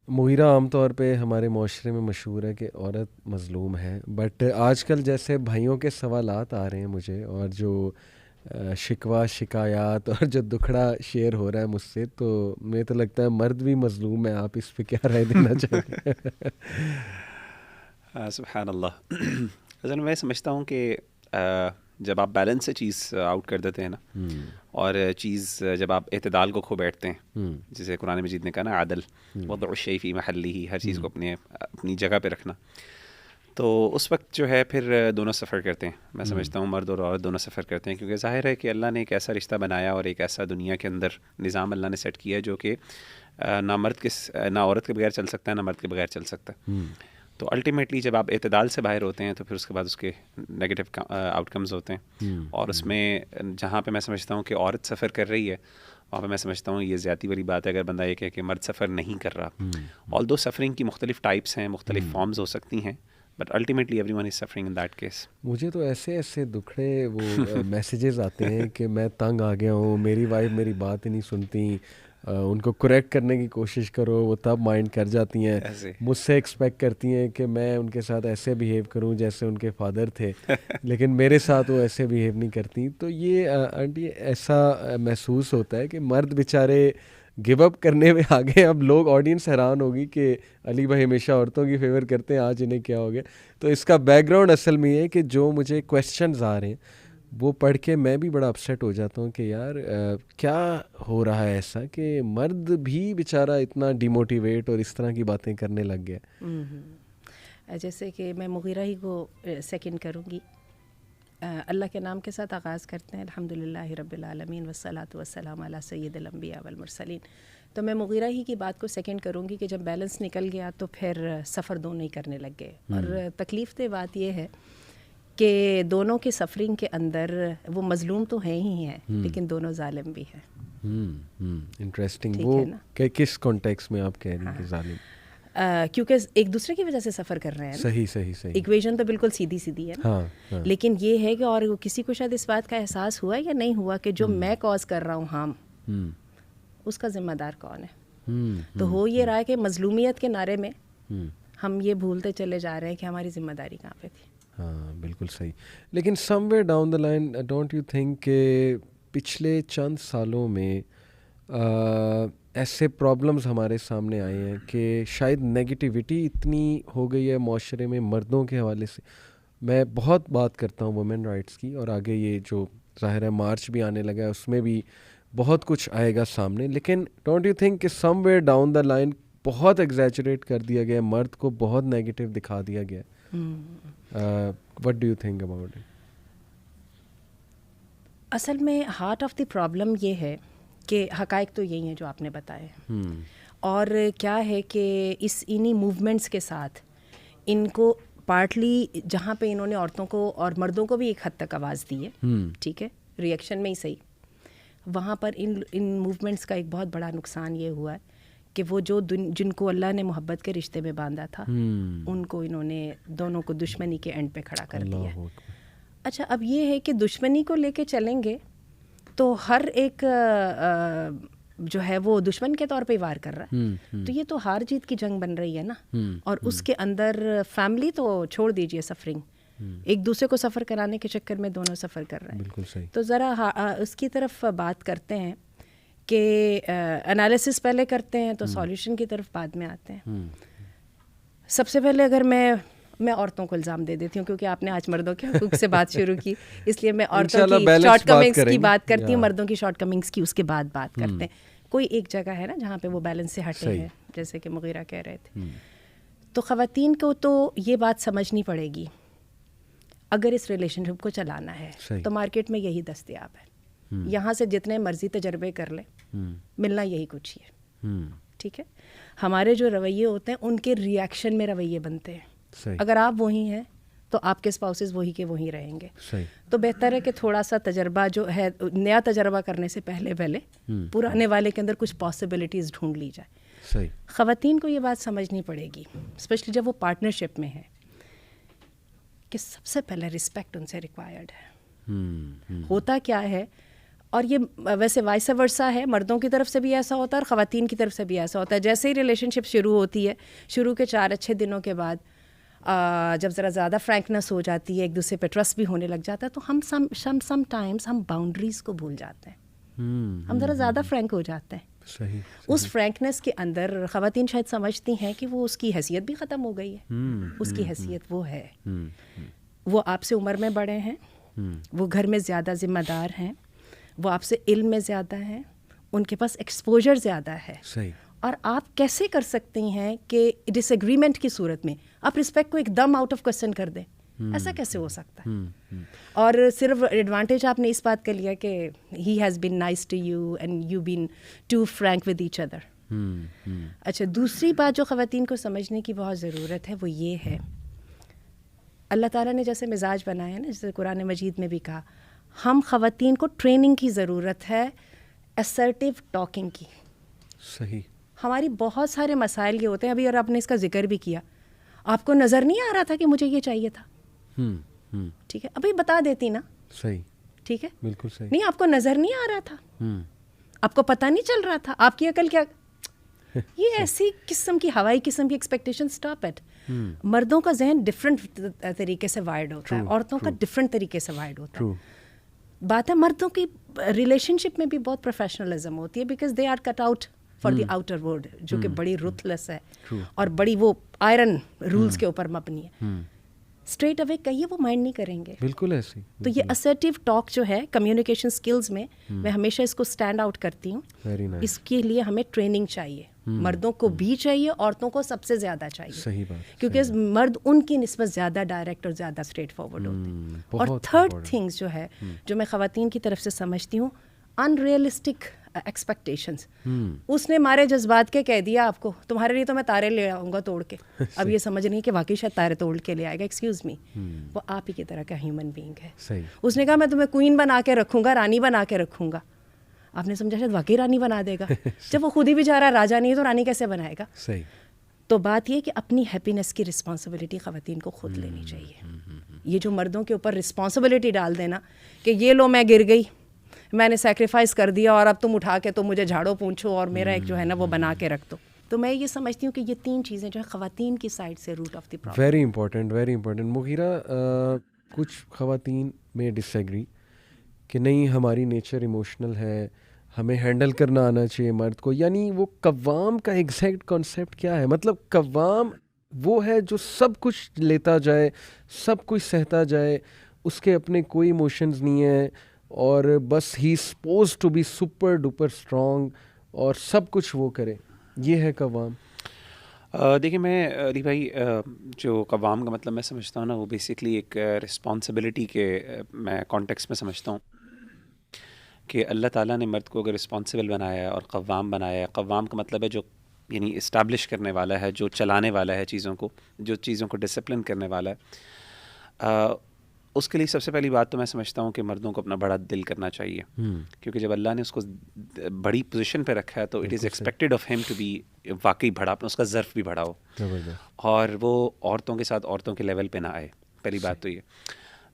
مغیرہ عام طور پہ ہمارے معاشرے میں مشہور ہے کہ عورت مظلوم ہے، بٹ آج کل جیسے بھائیوں کے سوالات آ رہے ہیں مجھے، اور جو شکوہ شکایات اور جو دکھڑا شیئر ہو رہا ہے مجھ سے، تو مجھے تو لگتا ہے مرد بھی مظلوم ہے. آپ اس پہ کیا رائے دینا چاہیں گے؟ سبحان اللہ. اصل میں سمجھتا ہوں کہ جب آپ بیلنس سے چیز آؤٹ کر دیتے ہیں نا، اور چیز جب آپ اعتدال کو کھو بیٹھتے ہیں، جسے قرآن مجید نے کہا نا عدل، وضع الشیء فی محلہ، ہر چیز کو اپنی جگہ پہ رکھنا، تو اس وقت جو ہے پھر دونوں سفر کرتے ہیں. میں سمجھتا ہوں مرد اور عورت دونوں سفر کرتے ہیں، کیونکہ ظاہر ہے کہ اللہ نے ایک ایسا رشتہ بنایا اور ایک ایسا دنیا کے اندر نظام اللہ نے سیٹ کیا جو کہ نہ عورت کے بغیر چل سکتا ہے، نہ مرد کے بغیر چل سکتا ہے. تو الٹیمیٹلی جب آپ اعتدال سے باہر ہوتے ہیں تو پھر اس کے بعد اس کے نیگیٹو آؤٹ کمز ہوتے ہیں. اور اس میں جہاں پہ میں سمجھتا ہوں کہ عورت سفر کر رہی ہے، وہاں پہ میں سمجھتا ہوں یہ زیادتی والی بات ہے اگر بندہ یہ کہے کہ مرد سفر نہیں کر رہا. آلدو سفرنگ کی مختلف ٹائپس ہیں، مختلف فارمز ہو سکتی ہیں، but ultimately every one is suffering in that case. مجھے تو ایسے دکھڑے وہ میسیجز آتے ہیں کہ میں تنگ آ گیا ہوں، میری وائف میری بات ہی نہیں سنتی، ان کو کریکٹ کرنے کی کوشش کرو وہ تب مائنڈ کر جاتی ہیں، مجھ سے ایکسپیکٹ کرتی ہیں کہ میں ان کے ساتھ ایسے بیہیو کروں جیسے ان کے فادر تھے، لیکن میرے ساتھ وہ ایسے بیہیو نہیں کرتی. تو یہ آنٹی ایسا محسوس ہوتا ہے کہ مرد بیچارے گو اپ کرنے میں آگے. اب لوگ آڈینس حیران ہوگی کہ علی بھائی ہمیشہ عورتوں کی فیور کرتے ہیں، آج انہیں کیا ہو گیا. تو اس کا بیک گراؤنڈ اصل میں یہ ہے کہ جو مجھے کویسچنز آ رہے ہیں وہ پڑھ کے میں بھی بڑا اپسیٹ ہو جاتا ہوں کہ یار کیا ہو رہا ہے ایسا کہ مرد بھی بیچارہ اتنا ڈیموٹیویٹ اور اس طرح کی باتیں کرنے لگ گیا. جیسے کہ میں مغیرہ ہی کو سیکنڈ کروں گی. اللہ کے نام کے ساتھ آغاز کرتے ہیں، الحمدللہ رب العالمین والصلاۃ والسلام علی سید الانبیاء والمرسلین. تو میں مغیرہ ہی کی بات کو سیکنڈ کروں گی کہ جب بیلنس نکل گیا تو پھر سفر دونوں ہی کرنے لگ گئے. اور تکلیف دہ بات یہ ہے کہ دونوں کی سفرنگ کے اندر وہ مظلوم تو ہیں ہی ہیں، لیکن دونوں ظالم بھی ہیں. انٹرسٹنگ. وہ کس کانٹیکس میں آپ کہہ رہی ہیں کہ ظالم؟ کیونکہ ایک دوسرے کی وجہ سے سفر کر رہے ہیں. صحیح. ایکویژن تو بالکل سیدھی ہے نا. لیکن یہ ہے کہ اور کسی کو شاید اس بات کا احساس ہوا یا نہیں ہوا کہ جو میں کاز کر رہا ہوں ہارم، اس کا ذمہ دار کون ہے. تو ہو یہ رہا ہے کہ مظلومیت کے نعرے میں ہم یہ بھولتے چلے جا رہے ہیں کہ ہماری ذمہ داری کہاں پہ تھی. ہاں بالکل صحیح. لیکن somewhere down the line don't you think کہ پچھلے چند سالوں میں ایسے پرابلمز ہمارے سامنے آئے ہیں کہ شاید نیگیٹیوٹی اتنی ہو گئی ہے معاشرے میں مردوں کے حوالے سے. میں بہت بات کرتا ہوں وومن رائٹس کی، اور آگے یہ جو ظاہر ہے مارچ بھی آنے لگا ہے اس میں بھی بہت کچھ آئے گا سامنے. لیکن ڈونٹ یو تھنک کہ سم ویئر ڈاؤن دا لائن بہت ایگزیجریٹ کر دیا گیا، مرد کو بہت نیگیٹو دکھا دیا گیا؟ What do you think about it? اصل میں ہارٹ آف دی پرابلم یہ ہے کہ حقائق تو یہی ہیں جو آپ نے بتائے، اور کیا ہے کہ انہی موومنٹس کے ساتھ ان کو پارٹلی جہاں پہ انہوں نے عورتوں کو اور مردوں کو بھی ایک حد تک آواز دی ہے، ٹھیک ہے، ریئیکشن میں ہی صحیح، وہاں پر ان موومنٹس کا ایک بہت بڑا نقصان یہ ہوا ہے کہ وہ جو جن کو اللہ نے محبت کے رشتے میں باندھا تھا ان کو انہوں نے دونوں کو دشمنی کے اینڈ پہ کھڑا کر دیا. اچھا اب یہ ہے کہ دشمنی کو لے کے چلیں گے تو ہر ایک جو ہے وہ دشمن کے طور پہ وار کر رہا ہے، تو یہ تو ہار جیت کی جنگ بن رہی ہے نا. اور اس کے اندر فیملی تو چھوڑ دیجئے، سفرنگ ایک دوسرے کو سفر کرانے کے چکر میں دونوں سفر کر رہے ہیں. بالکل صحیح. تو ذرا اس کی طرف بات کرتے ہیں کہ انالیسس پہلے کرتے ہیں تو سولیوشن کی طرف بعد میں آتے ہیں. سب سے پہلے اگر میں عورتوں کو الزام دے دیتی ہوں کیونکہ آپ نے آج مردوں کے حقوق سے بات شروع کی، اس لیے میں عورتوں کی شارٹ کمنگس کی بات کرتی ہوں، مردوں کی شارٹ کمنگس کی اس کے بعد بات کرتے ہیں. کوئی ایک جگہ ہے نا جہاں پہ وہ بیلنس سے ہٹے ہیں، جیسے کہ مغیرہ کہہ رہے تھے. تو خواتین کو تو یہ بات سمجھنی پڑے گی اگر اس ریلیشن شپ کو چلانا ہے تو مارکیٹ میں یہی دستیاب ہے. یہاں سے جتنے مرضی تجربے کر لیں، ملنا یہی کچھ ہی ہے. ٹھیک ہے، ہمارے جو رویے ہوتے ہیں ان کے ریئیکشن میں رویے بنتے ہیں. اگر آپ وہی ہیں تو آپ کے اسپاؤسز وہی کے وہی رہیں گے. تو بہتر ہے کہ تھوڑا سا تجربہ جو ہے، نیا تجربہ کرنے سے پہلے پرانے والے کے اندر کچھ پاسبلٹیز ڈھونڈ لی جائے. خواتین کو یہ بات سمجھنی پڑے گی، اسپیشلی جب وہ پارٹنرشپ میں ہے، کہ سب سے پہلے رسپیکٹ ان سے ریکوائرڈ ہے. ہوتا کیا ہے، اور یہ ویسے وائس ورسا ہے، مردوں کی طرف سے بھی ایسا ہوتا ہے اور خواتین کی طرف سے بھی ایسا ہوتا ہے. جیسے ہی ریلیشن شپ شروع ہوتی ہے، شروع کے 4 اچھے دنوں کے بعد جب ذرا زیادہ فرینکنس ہو جاتی ہے، ایک دوسرے پہ ٹرسٹ بھی ہونے لگ جاتا ہے، تو ہم سم ٹائمز ہم باؤنڈریز کو بھول جاتے ہیں. ہم ذرا زیادہ فرینک ہو جاتے ہیں. صحیح. اس فرینکنس کے اندر خواتین شاید سمجھتی ہیں کہ وہ اس کی حیثیت بھی ختم ہو گئی ہے. اس کی حیثیت وہ ہے، وہ آپ سے عمر میں بڑے ہیں، وہ گھر میں زیادہ ذمہ دار ہیں، وہ آپ سے علم میں زیادہ ہیں، ان کے پاس ایکسپوجر زیادہ ہے. صحیح. اور آپ کیسے کر سکتی ہیں کہ ڈس ایگریمنٹ کی صورت میں آپ رسپیکٹ کو ایک دم آؤٹ آف کوسچن کر دیں؟ ایسا کیسے ہو سکتا ہے؟ اور صرف ایڈوانٹیج آپ نے اس بات کا لیا کہ he has been nice to you and you been too frank with each other. اچھا، دوسری بات جو خواتین کو سمجھنے کی بہت ضرورت ہے وہ یہ ہے، اللہ تعالیٰ نے جیسے مزاج بنایا ہے نا، جیسے قرآن مجید میں بھی کہا، ہم خواتین کو ٹریننگ کی ضرورت ہے اسرٹیو ٹاکنگ کی. صحیح. ہماری بہت سارے مسائل یہ ہوتے ہیں، ابھی اور آپ نے اس کا ذکر بھی کیا، آپ کو نظر نہیں آ رہا تھا کہ مجھے یہ چاہیے تھا، ٹھیک ہے، ابھی بتا دیتی نا. صحیح. ٹھیک ہے، بالکل صحیح. نہیں آپ کو نظر نہیں آ رہا تھا، آپ کو پتہ نہیں چل رہا تھا، آپ کی عقل کیا یہ ایسی قسم کی ہوائی قسم کی ایکسپیکٹیشن. Stop it. مردوں کا ذہن ڈفرینٹ طریقے سے وائرڈ ہوتا ہے، عورتوں کا ڈفرینٹ طریقے سے وائرڈ ہوتا ہے. بات ہے مردوں کی ریلیشن شپ میں بھی بہت پروفیشنلزم ہوتی ہے، because they are cut out for the outer world, جو کہ بڑی رuthless ہے اور بڑی وہ آئرن رولز کے اوپر مبنی ہے. اسٹریٹ اوے کہیے وہ مائنڈ نہیں کریں گے. بالکل ایسی. تو یہ اسرٹیو ٹاک جو ہے کمیونیکیشن اسکلز میں ہمیشہ اس کو اسٹینڈ آؤٹ کرتی ہوں. اس کے لیے ہمیں ٹریننگ چاہیے، مردوں کو بھی چاہیے، عورتوں کو سب سے زیادہ چاہیے. صحیح بات. کیونکہ مرد ان کی نسبت زیادہ ڈائریکٹ اور زیادہ اسٹریٹ فارورڈ ہوتے ہیں. اور تھرڈ تھنگس جو ہے جو میں خواتین کی طرف سے سمجھتی ہوں، ان ریئلسٹک ایکسپیکٹیشنس. اس نے ہمارے جذبات کے کہہ دیا آپ کو، تمہارے لیے تو میں تارے لے آؤں گا توڑ کے. اب یہ سمجھ نہیں کہ واقعی شاید تارے توڑ کے لے آئے گا. ایکسکیوز می، وہ آپ ہی کی طرح کا ہیومن بینگ ہے. اس نے کہا میں تمہیں کوئین بنا کے رکھوں گا، رانی بنا کے رکھوں گا. آپ نے سمجھا شاید واقعی رانی بنا دے گا. جب وہ خود ہی بیچارہ راجا نہیں ہے تو رانی کیسے بنائے گا؟ صحیح. تو بات یہ کہ اپنی ہیپینس کی رسپانسبلٹی خواتین کو خود لینی چاہیے. یہ جو مردوں کے اوپر رسپانسبلٹی ڈال دینا کہ یہ لو میں گر گئی، میں نے سیکریفائز کر دیا اور اب تم اٹھا کے تو مجھے جھاڑو پونچھو اور میرا ایک جو ہے نا وہ بنا کے رکھ دو. تو میں یہ سمجھتی ہوں کہ یہ 3 چیزیں جو ہے خواتین کی سائڈ سے root of the problem. Very important, very important. Mughira, کچھ خواتین میں ڈس ایگری کہ نہیں ہماری نیچر ایموشنل ہے، ہمیں ہینڈل کرنا آنا چاہیے مرد کو. یعنی وہ قوام کا ایگزیکٹ کانسیپٹ کیا ہے؟ مطلب قوام وہ ہے جو سب کچھ لیتا جائے، سب کچھ سہتا جائے، اس کے اپنے کوئی ایموشنز نہیں ہیں اور بس ہی suppose to be super duper strong اور سب کچھ وہ کرے. یہ ہے قوام. دیکھیے میں علی بھائی، جو قوام کا مطلب میں سمجھتا ہوں نا، وہ بیسکلی ایک رسپانسبلٹی کے میں کانٹیکس میں سمجھتا ہوں کہ اللہ تعالیٰ نے مرد کو اگر رسپانسبل بنایا ہے اور قوام بنایا ہے. قوام کا مطلب ہے جو یعنی اسٹیبلش کرنے والا ہے، جو چلانے والا ہے چیزوں کو، جو چیزوں کو ڈسپلن کرنے والا ہے. اس کے لیے سب سے پہلی بات تو میں سمجھتا ہوں کہ مردوں کو اپنا بڑا دل کرنا چاہیے، کیونکہ جب اللہ نے اس کو بڑی پوزیشن پہ رکھا ہے تو it is expected of him to be واقعی بڑا، اپنا اس کا ظرف بھی بڑا ہو اور وہ عورتوں کے ساتھ عورتوں کے لیول پہ نہ آئے. پہلی بات تو یہ.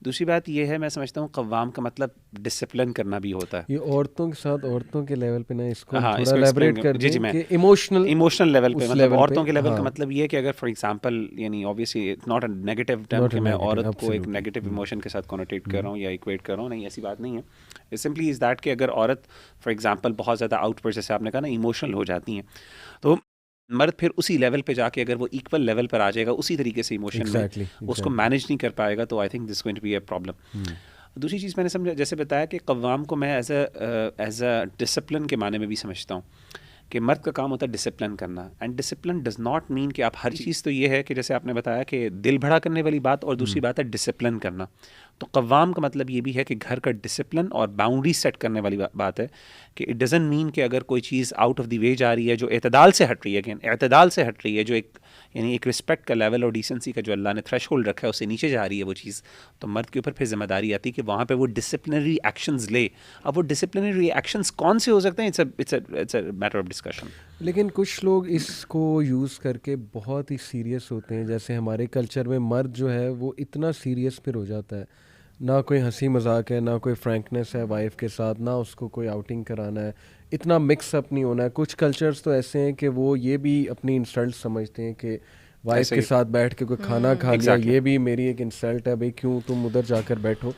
دوسری بات یہ ہے، میں سمجھتا ہوں قوام کا مطلب ڈسپلن کرنا بھی ہوتا ہے. یہ عورتوں کے ساتھ عورتوں کے لیول پہ نہ، اس کو تھوڑا ایلیبریٹ کر دیں کہ ایموشنل لیول پہ، مطلب عورتوں کے لیول کا مطلب یہ ہے کہ اگر فار ایگزامپل یعنی obviously it's not a negative term کہ میں عورت کو ایک نیگیٹو ایموشن کے ساتھ کنوٹیٹ کر رہا ہوں یا ایکویٹ کر رہا ہوں، نہیں ایسی بات نہیں ہے. سمپلی از دیٹ کہ اگر عورت فار ایگزامپل بہت زیادہ آؤٹ پر، جیسے آپ نے کہا نا، ایموشنل ہو جاتی ہیں، تو مرد پھر اسی لیول پہ جا کے اگر وہ ایکول لیول پر آ جائے گا اسی طریقے سے ایموشن میں اس کو مینیج نہیں کر پائے گا، تو I think this going to be a problem. دوسری چیز میں نے سمجھا، جیسے بتایا کہ قوام کو میں ایز اے ڈسپلن کے معنی میں بھی سمجھتا ہوں کہ مرد کا کام ہوتا ہے ڈسپلن کرنا. And discipline does not mean کہ آپ ہر چیز، تو یہ ہے کہ جیسے آپ نے بتایا کہ دل بڑا کرنے والی بات، اور دوسری بات ہے ڈسپلن کرنا. تو قوام کا مطلب یہ بھی ہے کہ گھر کا ڈسپلن اور باؤنڈری سیٹ کرنے والی بات ہے کہ اٹ ڈزنٹ مین کہ اگر کوئی چیز آؤٹ آف دی وے جا رہی ہے، جو اعتدال سے ہٹ رہی ہے، اعتدال سے ہٹ رہی ہے، جو ایک یعنی ایک رسپیکٹ کا لیول اور ڈیسنسی کا جو اللہ نے تھریش ہولڈ رکھا ہے اس سے نیچے جا رہی ہے وہ چیز، تو مرد کے اوپر پھر ذمہ داری آتی ہے کہ وہاں پہ وہ ڈسپلنری ایکشنز لے. اب وہ ڈسپلنری ایکشنز کون سے ہو سکتے ہیں، it's a matter of discussion. لیکن کچھ لوگ اس کو یوز کر کے بہت ہی سیریس ہوتے ہیں. جیسے ہمارے کلچر میں مرد جو ہے وہ اتنا سیریس پھر ہو جاتا ہے، نہ کوئی ہنسی مذاق ہے، نہ کوئی فرینکنیس ہے وائف کے ساتھ، نہ اس کو کوئی آؤٹنگ کرانا ہے، اتنا مکس اپ نہیں ہونا ہے. کچھ کلچرز تو ایسے ہیں کہ وہ یہ بھی اپنی انسلٹ سمجھتے ہیں کہ وائف کے ساتھ بیٹھ کے کوئی کھانا کھا لیا یہ بھی میری ایک انسلٹ ہے، بھائی کیوں تم ادھر جا کر بیٹھو.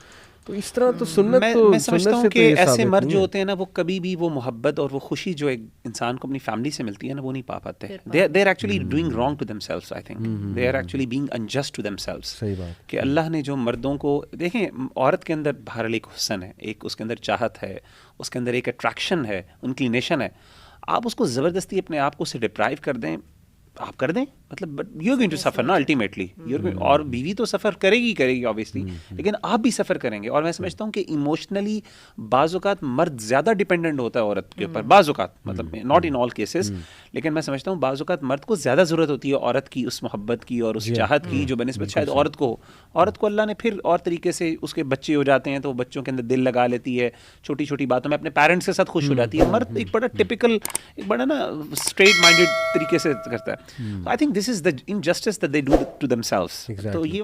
تو اس طرح تو سنت تو میں سمجھتا ہوں کہ ایسے مرد جو ہوتے ہیں نا وہ کبھی بھی وہ محبت اور وہ خوشی جو ایک انسان کو اپنی فیملی سے ملتی ہے نا وہ نہیں پا پاتے. They are actually doing wrong to themselves. I think they are actually being unjust to themselves. صحیح بات کہ اللہ نے جو مردوں کو دیکھیں، عورت کے اندر بہرحال ایک حسن ہے، ایک اس کے اندر چاہت ہے، اس کے اندر ایک اٹریکشن ہے، انکلینیشن ہے. آپ اس کو زبردستی اپنے آپ کو اسے ڈپرائیو کر دیں، آپ کر دیں، مطلب you are going to suffer نا الٹیمیٹلی. اور بیوی تو سفر کرے گی آبویسلی، لیکن آپ بھی سفر کریں گے. اور میں سمجھتا ہوں کہ ایموشنلی بعض اوقات مرد زیادہ ڈپینڈنٹ ہوتا ہے عورت کے اوپر، بعض اوقات، مطلب ناٹ ان آل کیسز، لیکن میں سمجھتا ہوں بعض اوقات مرد کو زیادہ ضرورت ہوتی ہے عورت کی اس محبت کی اور اس چاہت کی جو بنسبت شاید عورت کو اللہ نے پھر اور طریقے سے اس کے بچے ہو جاتے ہیں تو بچوں کے اندر دل لگا لیتی ہے، چھوٹی چھوٹی باتوں میں اپنے پیرنٹس کے ساتھ خوش ہو جاتی ہے. مرد ایک بڑا ٹپکل، ایک بڑا نا اسٹریٹ مائنڈیڈ طریقے سے کرتا ہے. I think this is the injustice that they do to themselves. تو یہ